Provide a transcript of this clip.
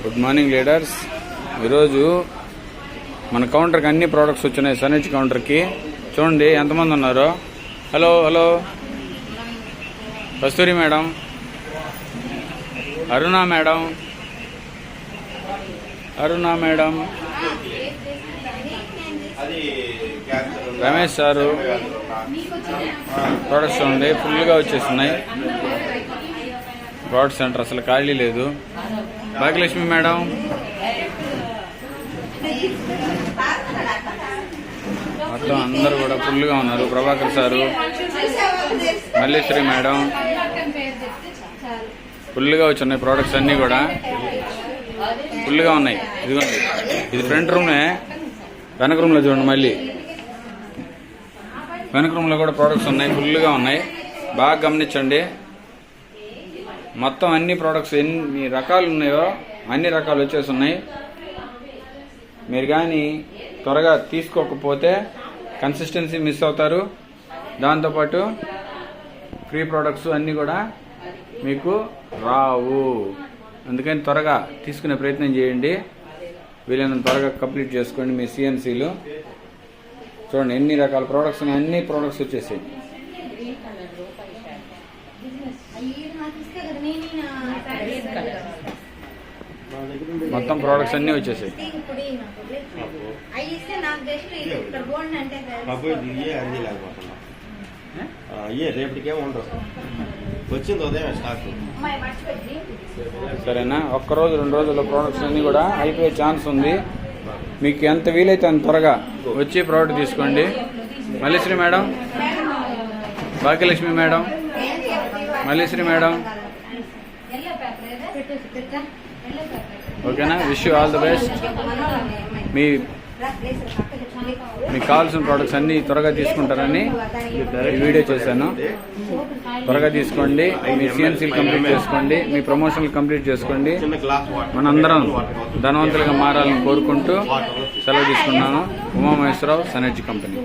Good morning leaders. ఈరోజు మన కౌంటర్కి అన్ని ప్రోడక్ట్స్ వచ్చినాయి. సన్హెచ్ కౌంటర్కి చూడండి ఎంతమంది ఉన్నారో. హలో హలో కస్తూరి మేడం, అరుణ మేడం, రమేష్ సారు ప్రోడక్ట్స్ చూడండి ఫుల్గా వచ్చేస్తున్నాయి. ప్రోడక్ట్ సెంటర్ అసలు ఖాళీ లేదు. భాగ్యలక్ష్మి మేడం, మొత్తం అందరూ కూడా ఫుల్గా ఉన్నారు. ప్రభాకర్ సారు, మల్లేశ్వరి మేడం, ఫుల్గా వచ్చున్నాయి. ప్రోడక్ట్స్ అన్నీ కూడా ఫుల్గా ఉన్నాయి. ఇదిగోండి, ఇది ఫ్రంట్ రూమే. వెనక రూమ్లో చూడండి, మళ్ళీ వెనక రూమ్లో కూడా ప్రోడక్ట్స్ ఉన్నాయి, ఫుల్గా ఉన్నాయి. బాగా గమనించండి. మొత్తం అన్ని ప్రోడక్ట్స్ ఎన్ని రకాలు ఉన్నాయో అన్ని రకాలు వచ్చేసి ఉన్నాయి. మీరు కానీ త్వరగా తీసుకోకపోతే కన్సిస్టెన్సీ మిస్ అవుతారు. దాంతోపాటు ఫ్రీ ప్రోడక్ట్స్ అన్నీ కూడా మీకు రావు. అందుకని త్వరగా తీసుకునే ప్రయత్నం చేయండి. వీలైనంత త్వరగా కంప్లీట్ చేసుకోండి మీ సిఎన్సీలు. చూడండి ఎన్ని రకాల ప్రోడక్ట్స్ ఉన్నాయి, అన్ని ప్రోడక్ట్స్ వచ్చేసాయి. మొత్తం ప్రోడక్ట్స్ అన్నీ వచ్చేసాయి. సరేనా? ఒక్కరోజు 2 రోజుల్లో ప్రోడక్ట్స్ అన్నీ కూడా అయిపోయే ఛాన్స్ ఉంది. మీకు ఎంత వీలైతే అంత త్వరగా వచ్చి ప్రోడక్ట్ తీసుకోండి. Malleswari madam, Bhagyalakshmi madam, Malleswari madam, ఓకేనా? Wish you all the best. మీకు కావాల్సిన ప్రోడక్ట్స్ అన్నీ త్వరగా తీసుకుంటారని ఈ వీడియో చేశాను. త్వరగా తీసుకోండి, మీ సిఎన్సీలు కంప్లీట్ చేసుకోండి, మీ ప్రమోషన్లు కంప్లీట్ చేసుకోండి. మనందరం ధనవంతులుగా మారాలని కోరుకుంటూ సెలవు తీసుకున్నాను. ఉమామహేశ్వరరావు, సన్హెచ్ కంపెనీ.